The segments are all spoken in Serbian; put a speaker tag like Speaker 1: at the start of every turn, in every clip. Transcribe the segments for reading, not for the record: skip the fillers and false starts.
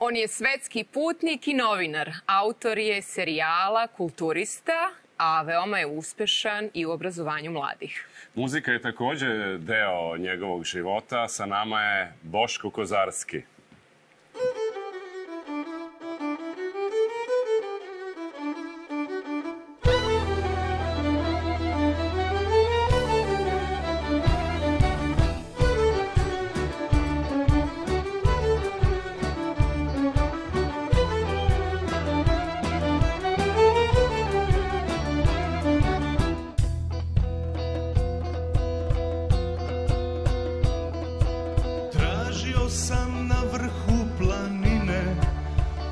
Speaker 1: On je svetski putnik i novinar. Autor je serijala, kulturista, a veoma je uspešan i u obrazovanju mladih.
Speaker 2: Muzika je takođe deo njegovog života. Sa nama je Boško Kozarski.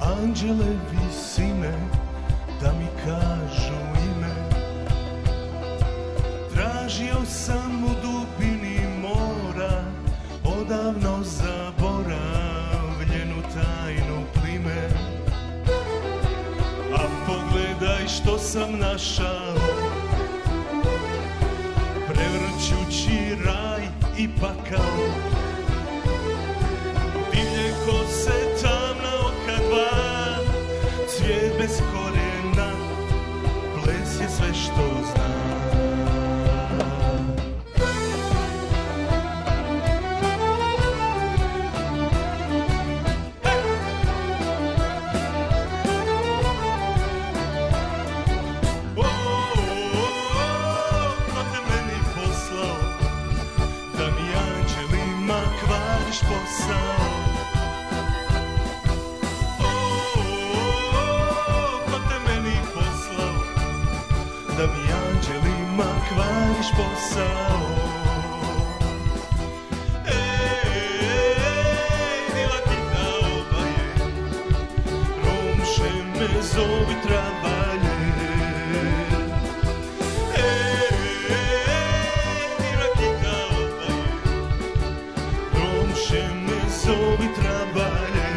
Speaker 3: Anđele visine da mi kažu ime. Tražio sam u dubini mora odavno zaboravljenu tajnu plime. A pogledaj što sam našao, prevrćući raj i pakao. Divlje kose, tamna oka dva, cvijet bez korijena, ples je sve što znam. Ko te meni poslao, da mi anđelima kvariš posao. Da mi anđelima kvariš posao. Dila ti da obaje, romše me zovi travalje. Dila ti da obaje, romše me zovi travalje.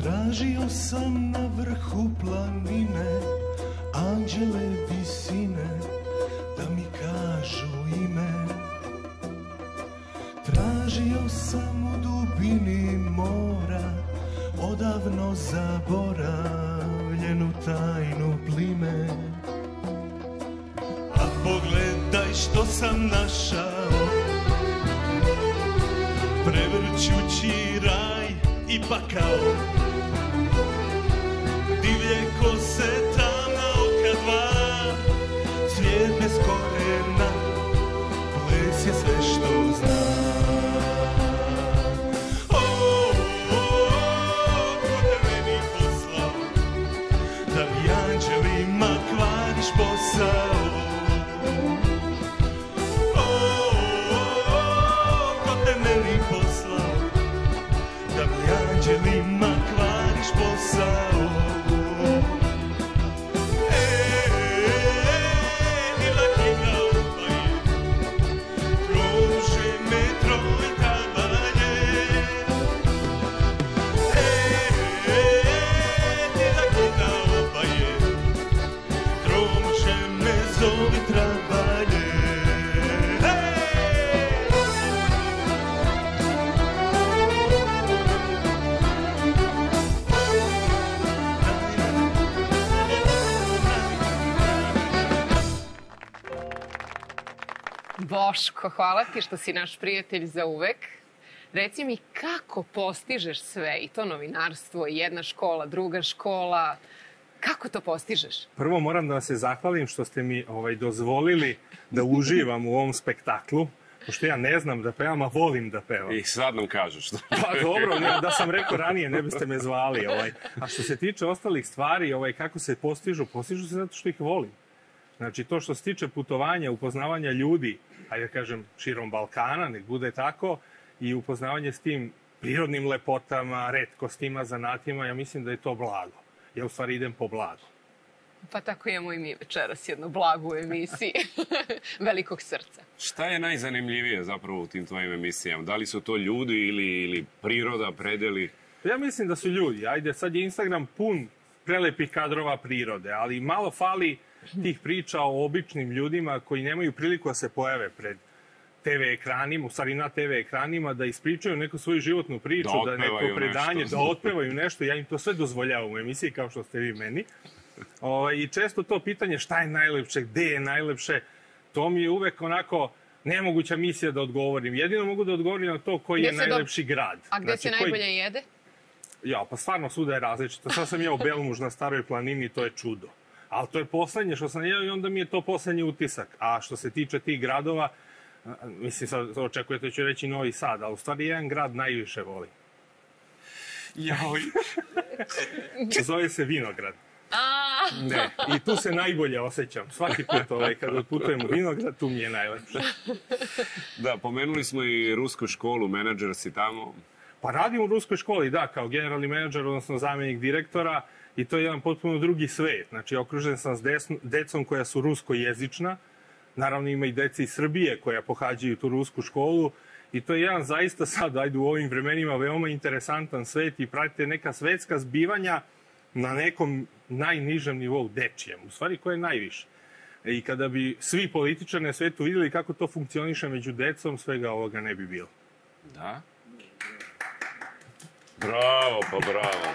Speaker 3: Tražio sam na vrhu planine anđele visine da mi kažu ime. Tražio sam u dubini mora odavno zaboravljenu tajnu plime. A pogledaj što sam našao, prevrćući raj i pakao. Divlje kose, tamna oka dva, cvijet bez korijena, ples je sve što znam. Ko te meni poslao, da mi anđelima kvariš posao. Ko te meni poslao, da mi anđelima kvariš posao.
Speaker 1: Boško, hvala ti što si naš prijatelj za uvek. Reci mi kako postižeš sve, i to novinarstvo, jedna škola, druga škola, Kako to postižeš?
Speaker 4: Prvo moram da vam se zahvalim što ste mi dozvolili da uživam u ovom spektaklu, pošto ja ne znam da pevam, a volim da pevam.
Speaker 2: I sad nam kažeš.
Speaker 4: Pa dobro, da sam rekao ranije, ne biste me zvali. A što se tiče ostalih stvari, kako se postižu se zato što ih volim. Znači, to što se tiče putovanja, upoznavanja ljudi, ajde kažem, širom Balkana, nek bude tako, i upoznavanje s tim prirodnim lepotama, retkostima, zanatima, ja mislim da je to blago. Ja u stvari idem po blagu.
Speaker 1: Pa tako imamo i mi večeras jednu blagu emisiji velikog srca.
Speaker 2: Šta je najzanimljivije zapravo u tim tvojim emisijama? Da li su to ljudi ili priroda, predeli?
Speaker 4: Ja mislim da su ljudi. Ajde, sad je Instagram pun prelepih kadrova prirode, ali malo fali tih priča o običnim ljudima koji nemaju priliku da se pojave pred TV ekranima, u stvari na TV ekranima, da ispričaju neku svoju životnu priču, da neko predanje, da otpevaju nešto. Ja im to sve dozvoljavam u emisiji, kao što ste vi meni. I često to pitanje šta je najlepše, gde je najlepše, to mi je uvek onako nemoguća misija da odgovorim. Jedino mogu da odgovorim na to koji je najlepši grad.
Speaker 1: A gde se najbolje jede?
Speaker 4: Ja, pa stvarno svuda je različito. Sad sam jeo belmuž na Staroj planini, to je čudo. Ali to je poslednje što sam jeo i onda mi je to poslednji utisak. A što se tiče tih gradova, mislim, sad očekujete ću reći Novi Sad, ali u stvari jedan grad najviše volim. Zove se Vinograd. Ne, i tu se najbolje osjećam. Svaki put kad odputujem u Vinograd, tu mi je najlepše.
Speaker 2: Da, pomenuli smo i rusku školu, menadžer si tamo.
Speaker 4: Pa radim u ruskoj školi, da, kao generalni menadžer, odnosno zamjenik direktora, i to je jedan potpuno drugi svet. Znači, okružen sam s decom koja su ruskojezična, naravno ima i deci iz Srbije koja pohađaju tu rusku školu, i to je jedan zaista sad, ajde u ovim vremenima, veoma interesantan svet i pratite neka svetska zbivanja na nekom najnižem nivou, dečijem, u stvari koje je najviše. I kada bi svi političari na svetu vidjeli kako to funkcioniše među decom, svega ovoga ne bi bilo.
Speaker 2: Da? Bravo, pa bravo.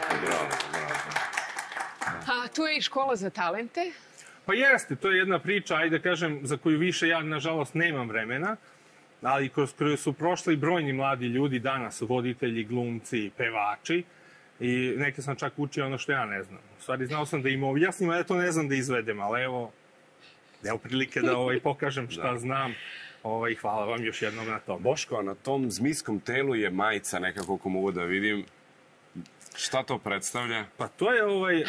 Speaker 1: A tu je i škola za talente?
Speaker 4: Pa jeste, to je jedna priča, ajde kažem, za koju više ja, nažalost, nemam vremena, ali kroz koju su prošli brojni mladi ljudi danas, voditelji, glumci, pevači, i neke sam čak učio ono što ja ne znam. U stvari, znao sam da im objasnim, a ja to ne znam da izvedem, ali evo prilike da pokažem šta znam. Hvala vam još jednom na tom.
Speaker 2: Boško, a na tom zmijskom telu je majica nekako ko mogu da vidim. Šta to predstavlja?
Speaker 4: Pa to je,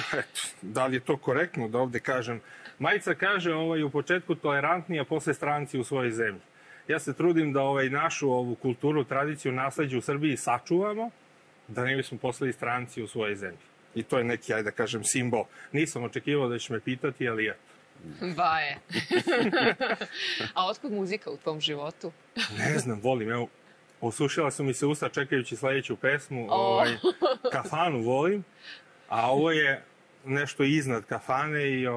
Speaker 4: da li je to korektno da ovde kažem, majica kaže u početku tolerantni, a posle stranci u svojoj zemlji. Ja se trudim da našu ovu kulturu, tradiciju, nasleđe u Srbiji sačuvamo, da ne bismo poslali stranci u svojoj zemlji. I to je neki, ajde da kažem, simbol. Nisam očekivao da ćeš me pitati, ali eto.
Speaker 1: Baje. A otkud muzika u tvom životu?
Speaker 4: Ne znam, volim. Evo, osušila su mi se usta čekajući sledeću pesmu. Kafanu volim, a ovo je nešto iznad kafane i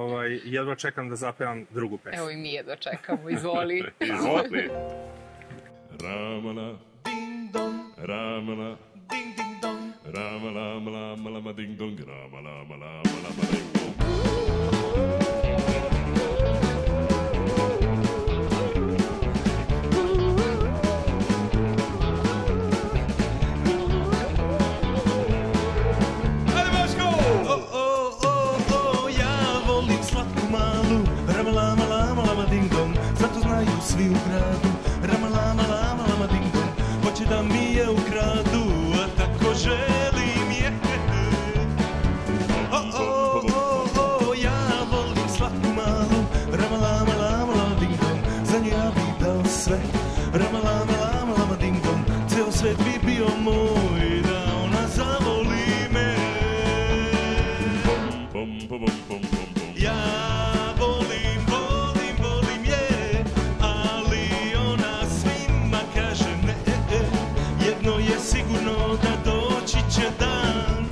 Speaker 4: jedva čekam da zapevam drugu pesmu.
Speaker 1: Evo i mi jedva čekamo, izvoli.
Speaker 2: Izvoli.
Speaker 3: Ramala, ding dong, ramala, ding ding dong, ramala, mala, mala, ma, ding dong, ramala, mala, mala, ma, ding dong. Svi u gradu, ramalama, lama, lama, ding dong, hoće da mi je ukradu, a tako želim je. Ja volim slatku malu, ramalama, lama, lama, ding dong, za nju ja bih dao sve, ramalama, lama, lama, ding dong, ceo svet bi bio moj, da ona zavoli me. Ja sigurno da doći će dan,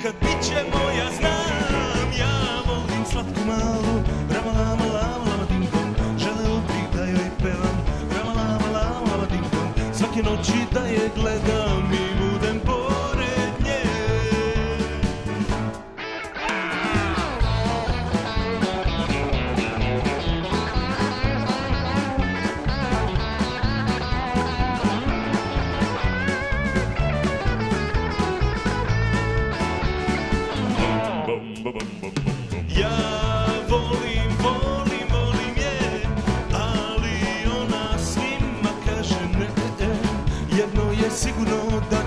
Speaker 3: kad bit će moja, znam. Ja volim slatku malu, ramalama, lama, lama, ding dong, želeo bih da joj pevam, ramalama, lama, lama, ding dong, svake noći da je gledam i budem pored nje. sigurno da